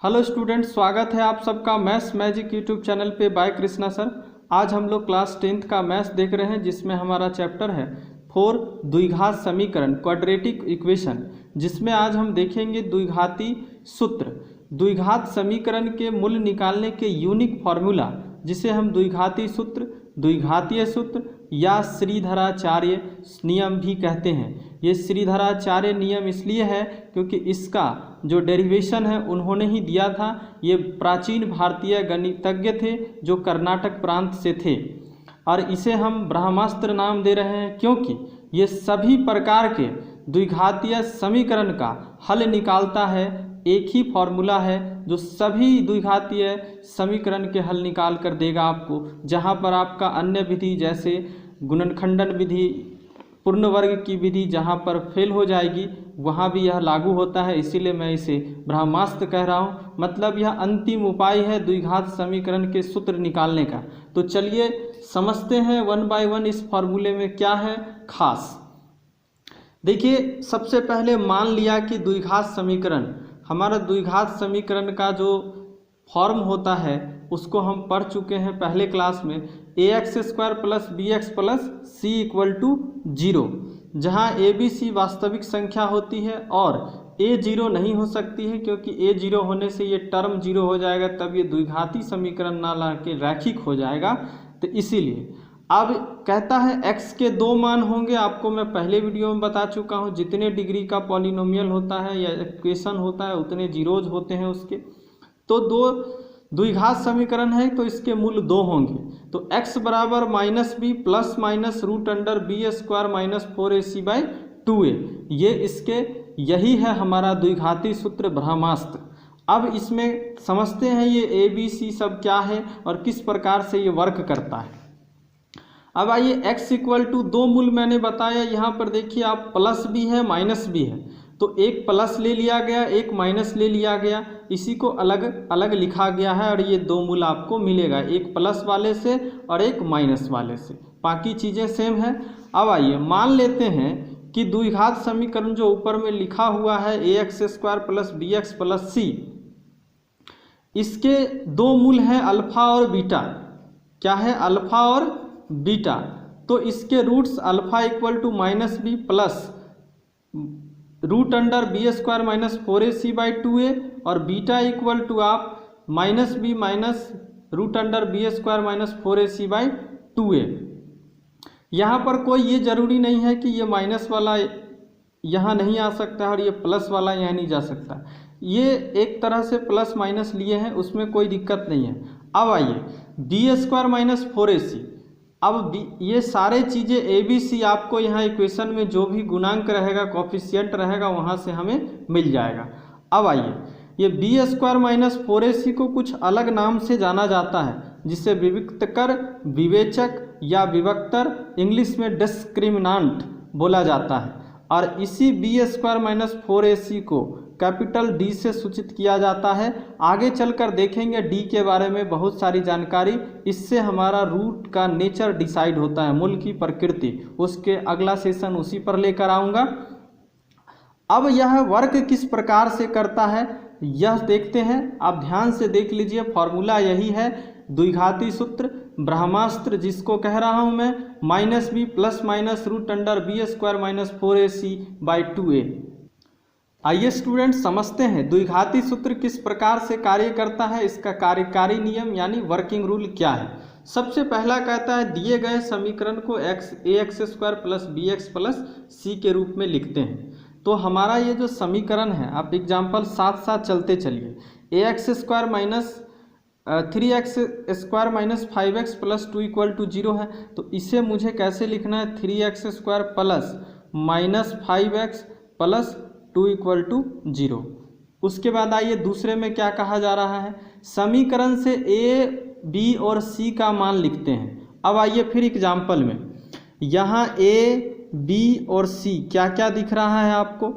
Hello student, स्वागत है आप सबका मैथ्स मैजिक यूट्यूब चैनल पे बाय कृष्णा सर। आज हम लोग क्लास 10th का मैथ्स देख रहे हैं, जिसमें हमारा चैप्टर है 4 द्विघात समीकरण क्वाड्रेटिक इक्वेशन, जिसमें आज हम देखेंगे द्विघाती सूत्र। द्विघात समीकरण के मूल निकालने के यूनिक फॉर्मूला, जिसे हम द्विघाती सूत्र, द्विघातीय सूत्र या श्रीधराचार्य नियम भी कहते हैं। ये श्रीधराचार्य नियम इसलिए है क्योंकि इसका जो डेरिवेशन है उन्होंने ही दिया था। ये प्राचीन भारतीय गणितज्ञ थे जो कर्नाटक प्रांत से थे, और इसे हम ब्रह्मास्त्र नाम दे रहे हैं क्योंकि ये सभी प्रकार के द्विघातीय समीकरण का हल निकालता है। एक ही फॉर्मूला है जो सभी द्विघातीय समीकरण के हल निकाल कर देगा आपको। जहाँ पर आपका अन्य विधि जैसे गुणनखंडन विधि, पूर्ण वर्ग की विधि जहाँ पर फेल हो जाएगी, वहाँ भी यह लागू होता है। इसीलिए मैं इसे ब्रह्मास्त्र कह रहा हूँ। मतलब यह अंतिम उपाय है द्विघात समीकरण के सूत्र निकालने का। तो चलिए समझते हैं वन बाय वन इस फॉर्मूले में क्या है खास। देखिए, सबसे पहले मान लिया कि द्विघात समीकरण, हमारा द्विघात समीकरण का जो फॉर्म होता है उसको हम पढ़ चुके हैं पहले क्लास में। ax² plus bx plus c equal to 0, जहाँ a b c वास्तविक संख्या होती है और a 0 नहीं हो सकती है, क्योंकि a 0 होने से ये टर्म 0 हो जाएगा, तब ये द्विघाती समीकरण ना ला के रैखिक हो जाएगा। तो इसीलिए अब कहता है x के दो मान होंगे। आपको मैं पहले वीडियो में बता चुका हूँ, जितने डिग्री का पॉलिनोमियल होता है या इक्वेशन होता है उतने जीरोज होते हैं उसके। तो दो द्विघात समीकरण है तो इसके मूल 2 होंगे। तो x बराबर -b plus minus √b² minus 4ac/2a, ये इसके यही है हमारा द्विघाती सूत्र ब्रह्मास्त्र। अब इसमें समझते हैं ये a b c सब क्या है और किस प्रकार से ये वर्क करता है। अब आइए, x इक्वल टू 2 मूल मैंने बताया। यहाँ पर देखिए आप प्लस भी है माइनस भी है, तो एक प्लस ले लिया गया, एक माइनस ले लिया गया, इसी को अलग अलग लिखा गया है और ये 2 मूल आपको मिलेगा, एक प्लस वाले से और एक माइनस वाले से। बाकी चीज़ें सेम है। अब आइए मान लेते हैं कि द्विघात समीकरण जो ऊपर में लिखा हुआ है ax² plus bx plus c, इसके 2 मूल हैं अल्फा और बीटा। क्या है? अल्फा और बीटा। तो इसके roots alpha equal to -b plus √b² minus 4ac/2a और बीटा इक्वल टू आप -b minus √b² minus 4ac/2a। यहाँ पर कोई ये ज़रूरी नहीं है कि ये माइनस वाला यहाँ नहीं आ सकता और ये प्लस वाला यहाँ नहीं जा सकता। ये एक तरह से प्लस माइनस लिए हैं, उसमें कोई दिक्कत नहीं है। अब आइए b² माइनस 4ac। अब ये सारे चीज़ें a b c आपको यहाँ इक्वेशन में जो भी गुणांक रहेगा, कोफिशिएंट रहेगा, वहाँ से हमें मिल जाएगा। अब आइए, ये b² माइनस 4ac को कुछ अलग नाम से जाना जाता है, जिसे विविक्तकर, विवेचक या विवक्तर, इंग्लिश में डिस्क्रिमिनांट बोला जाता है। और इसी b² माइनस 4ac को कैपिटल D से सूचित किया जाता है। आगे चलकर देखेंगे D के बारे में बहुत सारी जानकारी। इससे हमारा रूट का नेचर डिसाइड होता है, मूल की प्रकृति। उसके अगला सेशन उसी पर लेकर आऊँगा। अब यह वर्क किस प्रकार से करता है यह देखते हैं। आप ध्यान से देख लीजिए, फॉर्मूला यही है द्विघाती सूत्र ब्रह्मास्त्र, जिसको कह रहा हूँ मैं -b plus minus √b² minus 4ac/2a। आइए स्टूडेंट समझते हैं द्विघाती सूत्र किस प्रकार से कार्य करता है, इसका कार्यकारी नियम यानी वर्किंग रूल क्या है। सबसे पहला कहता है दिए गए समीकरण को ax² plus bx plus c के रूप में लिखते हैं। तो हमारा ये जो समीकरण है, आप एग्जाम्पल साथ साथ चलते चलिए। ax² minus 3x² minus 5x plus 2 equal to 0 है, तो इसे मुझे कैसे लिखना है? 3x² plus minus 5x plus 2 equal to 0। उसके बाद आइए दूसरे में क्या कहा जा रहा है, समीकरण से a b और c का मान लिखते हैं। अब आइए फिर एग्जाम्पल में, यहाँ a b और c क्या क्या दिख रहा है आपको?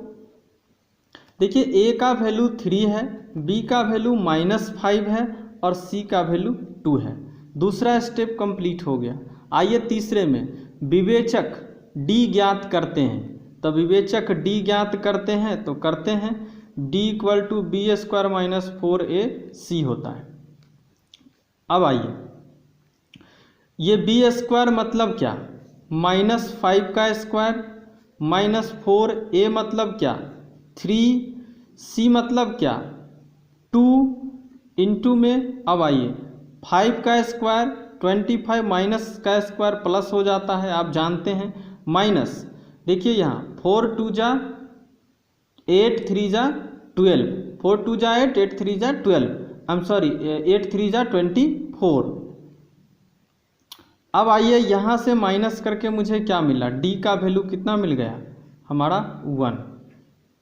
देखिए a का वैल्यू 3 है, b का वैल्यू -5 है और c का वैल्यू 2 है। दूसरा स्टेप कंप्लीट हो गया। आइए तीसरे में विवेचक d ज्ञात करते हैं। तो विवेचक d ज्ञात करते हैं तो करते हैं। D equal to B square minus 4ac होता है। अब आइए, ये बी स्क्वायर मतलब क्या, -5 का स्क्वायर, -4a मतलब क्या 3c मतलब क्या 2 इंटू में, अब आइए 5 का स्क्वायर 25 माइनस का स्क्वायर प्लस हो जाता है, आप जानते हैं, माइनस देखिए यहाँ 4 2 जा 8 3 जा 12, 4 2 जा 8 8 3 जा 12, आई एम सॉरी 8 3 जा 24। अब आइए यहाँ से माइनस करके मुझे क्या मिला, डी का वैल्यू कितना मिल गया हमारा 1,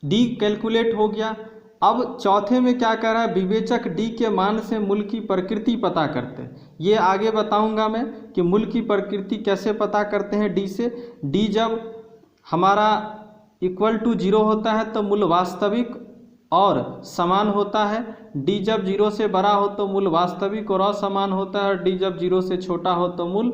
डी कैलकुलेट हो गया। अब चौथे में क्या कह रहा है, विवेचक डी के मान से मूल की प्रकृति पता करते हैं। ये आगे बताऊंगा मैं कि मूल की प्रकृति कैसे पता करते हैं डी से। डी जब हमारा इक्वल टू 0 होता है तो मूल वास्तविक और समान होता है, डी जब 0 से बड़ा हो तो मूल वास्तविक और असमान होता है, और डी जब 0 से छोटा हो तो मूल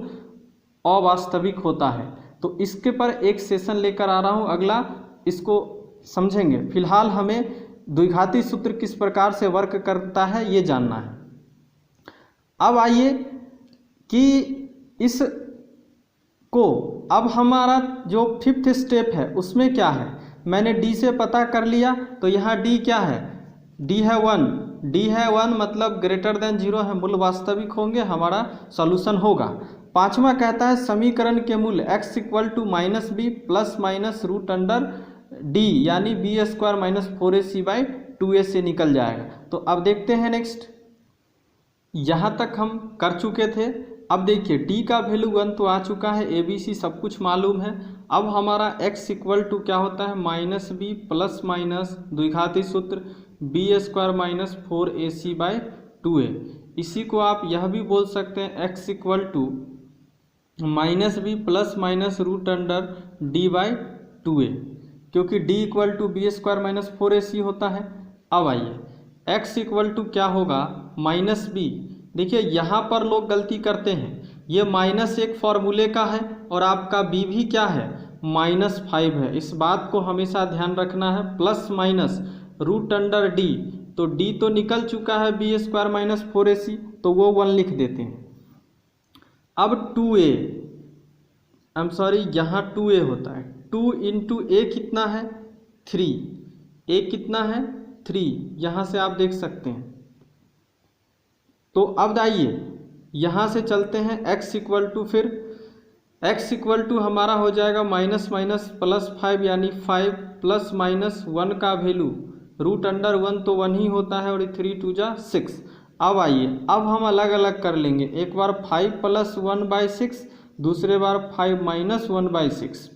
अवास्तविक होता है। तो इसके पर एक सेशन लेकर आ रहा हूँ, अगला इसको समझेंगे। फिलहाल हमें द्विघाती सूत्र किस प्रकार से वर्क करता है ये जानना है। अब आइए कि इस को अब हमारा जो 5th स्टेप है उसमें क्या है, मैंने डी से पता कर लिया तो यहाँ डी क्या है, डी है 1, डी है 1 मतलब ग्रेटर देन 0 है, मूल वास्तविक होंगे, हमारा सॉल्यूशन होगा। पांचवा कहता है समीकरण के मूल x equal to -b plus minus root under D यानी B square minus 4ac by 2a से निकल जाएगा। तो अब देखते हैं नेक्स्ट, यहाँ तक हम कर चुके थे। अब देखिए डी का वैल्यू 1 तो आ चुका है, ABC सब कुछ मालूम है। अब हमारा x इक्वल टू क्या होता है -b प्लस माइनस द्विघाती सूत्र B square minus 4ac by 2a। इसी को आप यह भी बोल सकते हैं x equal to -b plus minus root under D by 2a, क्योंकि d equal to B square minus 4ac होता है। अब आइए x इक्वल टू क्या होगा -b। देखिए यहाँ पर लोग गलती करते हैं, ये माइनस एक फॉर्मूले का है और आपका b भी क्या है -5 है, इस बात को हमेशा ध्यान रखना है। Plus minus root under d, तो d तो निकल चुका है बी स्क्वायर माइनस 4ac, तो वो 1 लिख देते हैं। अब 2a, आई एम सॉरी यहाँ 2a होता है, 2 इंटू a कितना है 3, a कितना है 3, यहाँ से आप देख सकते हैं। तो अब आइए यहाँ से चलते हैं x इक्वल टू, फिर x इक्वल टू हमारा हो जाएगा माइनस माइनस प्लस 5 यानी 5 प्लस माइनस 1 का वैल्यू रूट अंडर 1 तो 1 ही होता है, और 3 2 जा 6। अब आइए अब हम अलग अलग कर लेंगे, एक बार 5 प्लस 1 बाई 6, दूसरे बार 5 माइनस 1 बाई 6।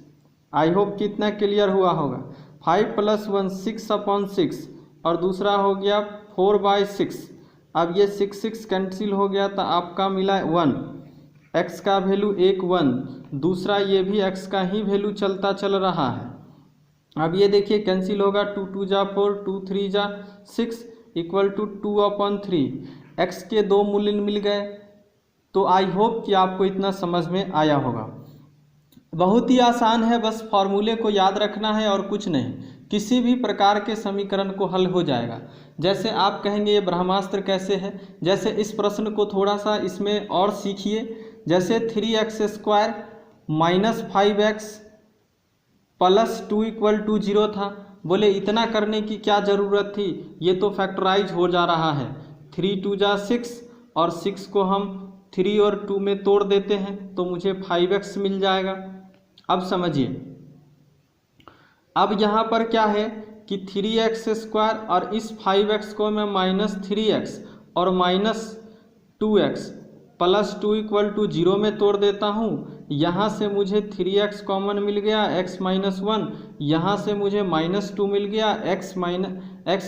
आई होप कि इतना क्लियर हुआ होगा। 5 प्लस 1 6/6 और दूसरा हो गया 4/6। अब ये 6 कैंसिल हो गया तो आपका मिला 1, x का वैल्यू 1, दूसरा ये भी x का ही वैल्यू चलता चल रहा है। अब ये देखिए कैंसिल होगा, 2 2 जा 4, 2 3 जा 6 इक्वल टू 2/3, x के 2 मूल्य मिल गए। तो आई होप कि आपको इतना समझ में आया होगा। बहुत ही आसान है, बस फॉर्मूले को याद रखना है और कुछ नहीं, किसी भी प्रकार के समीकरण को हल हो जाएगा। जैसे आप कहेंगे ये ब्रह्मास्त्र कैसे है, जैसे इस प्रश्न को थोड़ा सा इसमें और सीखिए। जैसे 3x square minus 5x plus 2 equal to 0 था, बोले इतना करने की क्या ज़रूरत थी, ये तो फैक्टराइज हो जा रहा है। 3 2 जा 6 और 6 को हम 3 और 2 में तोड़ देते हैं तो मुझे 5x मिल जाएगा। अब समझिए, अब यहाँ पर क्या है कि 3x स्क्वायर और इस 5x को मैं -3x और -2x प्लस 2 इक्वल टू 0 में तोड़ देता हूँ। यहाँ से मुझे 3x कॉमन मिल गया, x माइनस 1, यहाँ से मुझे -2 मिल गया, x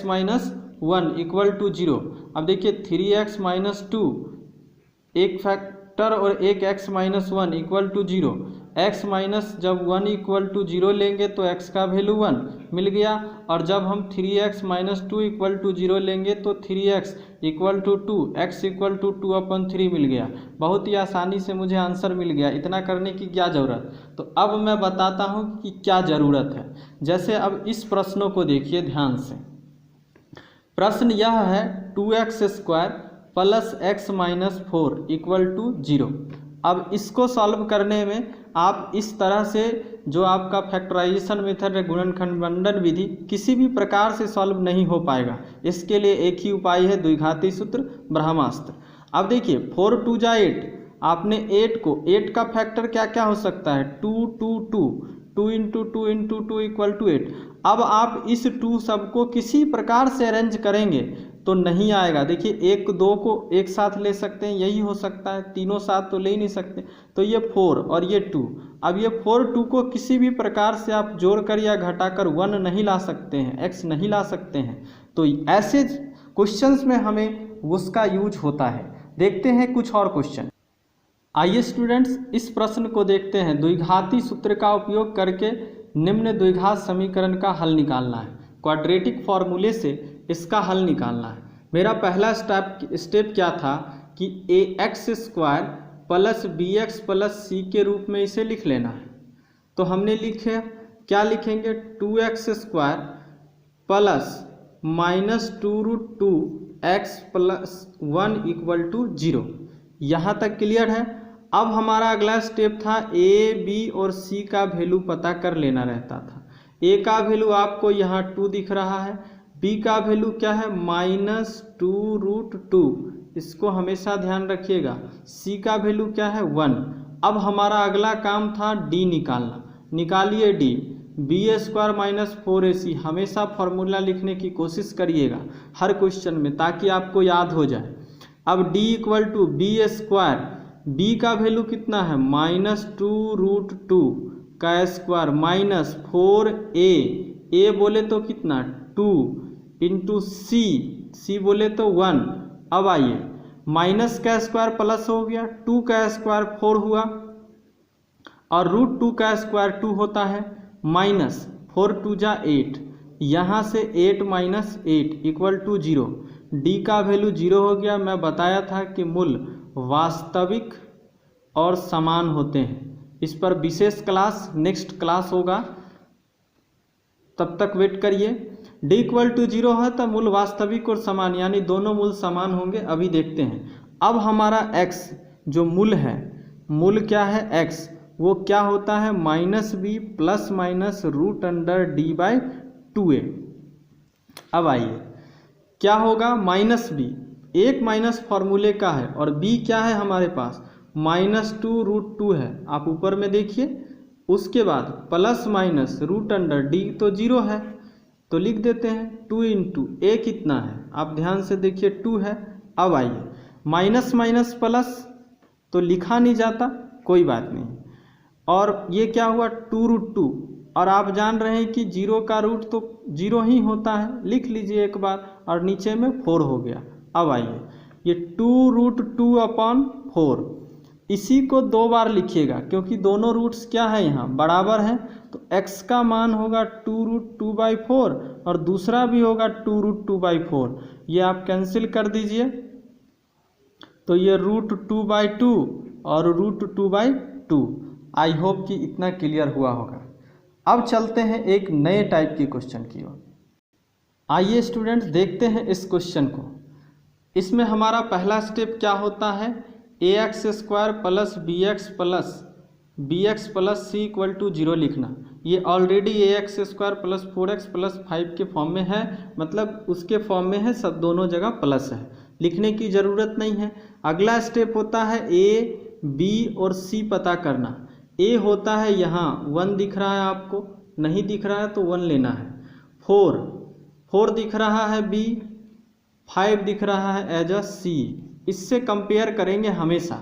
माइनस 1 इक्वल टू 0। अब देखिए 3x माइनस 2 एक फैक्टर और एक x minus 1 equal to 0, x minus जब 1 इक्वल टू 0 लेंगे तो x का वैल्यू 1 मिल गया, और जब हम 3x माइनस 2 इक्वल टू 0 लेंगे तो 3x equal to 2, x equal to 2/3 मिल गया। बहुत ही आसानी से मुझे आंसर मिल गया, इतना करने की क्या ज़रूरत। तो अब मैं बताता हूँ कि क्या ज़रूरत है। जैसे अब इस प्रश्नों को देखिए ध्यान से, प्रश्न यह है 2x² plus x minus 4 equal to 0। अब इसको सॉल्व करने में आप इस तरह से जो आपका फैक्टराइजेशन मेथड है, गुणनखंड मंडन विधि, किसी भी प्रकार से सॉल्व नहीं हो पाएगा। इसके लिए एक ही उपाय है, द्विघाती सूत्र, ब्रह्मास्त्र। अब देखिए 4 2 जा 8, आपने 8 का फैक्टर क्या क्या हो सकता है, 2 2 2, 2 इंटू 2 इंटू 2 इक्वल टू 8। अब आप इस 2 सबको किसी प्रकार से अरेंज करेंगे तो नहीं आएगा। देखिए 1 2 को एक साथ ले सकते हैं, यही हो सकता है, तीनों साथ तो ले ही नहीं सकते। तो ये 4 और ये 2, अब ये 4 2 को किसी भी प्रकार से आप जोड़कर या घटाकर 1 नहीं ला सकते हैं, x नहीं ला सकते हैं। तो ऐसे क्वेश्चंस में हमें उसका यूज होता है। देखते हैं कुछ और क्वेश्चन। आइए स्टूडेंट्स, इस प्रश्न को देखते हैं। द्विघाती सूत्र का उपयोग करके निम्न द्विघात समीकरण का हल निकालना है। क्वाड्रेटिक फॉर्मूले से इसका हल निकालना है। मेरा पहला स्टेप क्या था कि ax² plus bx plus c के रूप में इसे लिख लेना है। तो हमने लिखे, क्या लिखेंगे, 2x² plus minus 2√2x plus 1 equal to 0। यहाँ तक क्लियर है। अब हमारा अगला स्टेप था a, b और c का वैल्यू पता कर लेना रहता था। a का वैल्यू आपको यहाँ 2 दिख रहा है, b का वैल्यू क्या है, -2√2, इसको हमेशा ध्यान रखिएगा। c का वैल्यू क्या है, 1। अब हमारा अगला काम था d निकालना। निकालिए d, b² माइनस 4ac। हमेशा फॉर्मूला लिखने की कोशिश करिएगा हर क्वेश्चन में, ताकि आपको याद हो जाए। अब d equal to b², b का वैल्यू कितना है, -2√2 का स्क्वायर माइनस 4a, a बोले तो कितना 2 इंटू c बोले तो 1। अब आइए, माइनस का स्क्वायर प्लस हो गया, 2 का स्क्वायर 4 हुआ और √2 का स्क्वायर 2 होता है, माइनस 4 2 जा 8, यहाँ से 8 माइनस 8 इक्वल टू 0। d का वैल्यू 0 हो गया। मैं बताया था कि मूल वास्तविक और समान होते हैं। इस पर विशेष क्लास नेक्स्ट क्लास होगा, तब तक वेट करिए। d इक्वल टू 0 है तो मूल वास्तविक और समान, यानी दोनों मूल समान होंगे। अभी देखते हैं। अब हमारा x जो मूल है, मूल क्या है x, वो क्या होता है, -b प्लस माइनस √d/2a। अब आइए, क्या होगा, -b, एक माइनस फॉर्मूले का है और b क्या है हमारे पास, -2√2 है। आप ऊपर में देखिए, उसके बाद प्लस माइनस √d तो 0 है, तो लिख देते हैं 2 इंटू a कितना है, आप ध्यान से देखिए 2 है। अब आइए, माइनस माइनस प्लस तो लिखा नहीं जाता, कोई बात नहीं। और ये क्या हुआ, 2√2, और आप जान रहे हैं कि 0 का रूट तो 0 ही होता है, लिख लीजिए एक बार, और नीचे में 4 हो गया। अब आइए, ये 2√2/4, इसी को 2 बार लिखिएगा क्योंकि दोनों रूट्स क्या है यहाँ बराबर हैं। तो x का मान होगा 2√2/4 और दूसरा भी होगा 2√2/4। ये आप कैंसिल कर दीजिए, तो ये √2/2 और √2/2। आई होप कि इतना क्लियर हुआ होगा। अब चलते हैं एक नए टाइप की क्वेश्चन की ओर। आइए स्टूडेंट्स, देखते हैं इस क्वेश्चन को। इसमें हमारा पहला स्टेप क्या होता है, ax² plus bx plus c equal to 0 लिखना। ये already ax² plus 4x plus 5 के फॉर्म में है, मतलब उसके फॉर्म में है, सब दोनों जगह प्लस है, लिखने की ज़रूरत नहीं है। अगला स्टेप होता है a, b और c पता करना। a होता है यहाँ 1 दिख रहा है, आपको नहीं दिख रहा है तो 1 लेना है। 4 दिख रहा है b, 5 दिख रहा है एज अ c, इससे कंपेयर करेंगे हमेशा।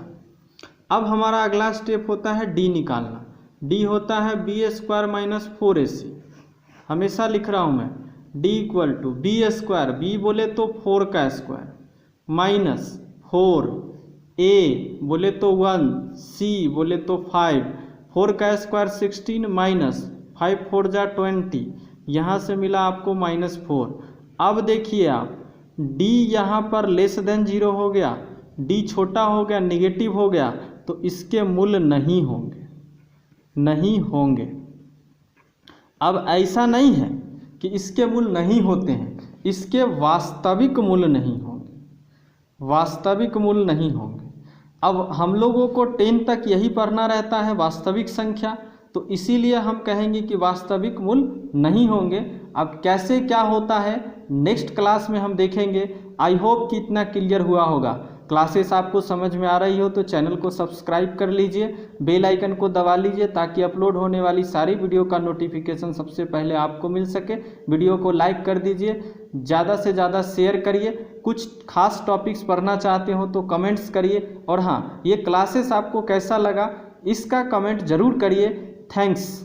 अब हमारा अगला स्टेप होता है d निकालना। d होता है b² माइनस 4ac, हमेशा लिख रहा हूँ मैं, d equal to b², b बोले तो 4 का स्क्वायर माइनस 4a बोले तो 1, c बोले तो 5, 4 का स्क्वायर 16 माइनस 5 4 जा 20, यहाँ से मिला आपको -4। अब देखिए आप, d यहाँ पर लेस देन 0 हो गया, d छोटा हो गया, निगेटिव हो गया, तो इसके मूल नहीं होंगे। अब ऐसा नहीं है कि इसके मूल नहीं होते हैं, इसके वास्तविक मूल नहीं होंगे, वास्तविक मूल नहीं होंगे। अब हम लोगों को 10 तक यही पढ़ना रहता है, वास्तविक संख्या, तो इसीलिए हम कहेंगे कि वास्तविक मूल नहीं होंगे। अब कैसे क्या होता है नेक्स्ट क्लास में हम देखेंगे। आई होप कि इतना क्लियर हुआ होगा। क्लासेस आपको समझ में आ रही हो तो चैनल को सब्सक्राइब कर लीजिए, बेल आइकन को दबा लीजिए ताकि अपलोड होने वाली सारी वीडियो का नोटिफिकेशन सबसे पहले आपको मिल सके। वीडियो को लाइक कर दीजिए, ज़्यादा से ज़्यादा शेयर करिए। कुछ खास टॉपिक्स पढ़ना चाहते हो तो कमेंट्स करिए। और हाँ, ये क्लासेस आपको कैसा लगा इसका कमेंट ज़रूर करिए। थैंक्स।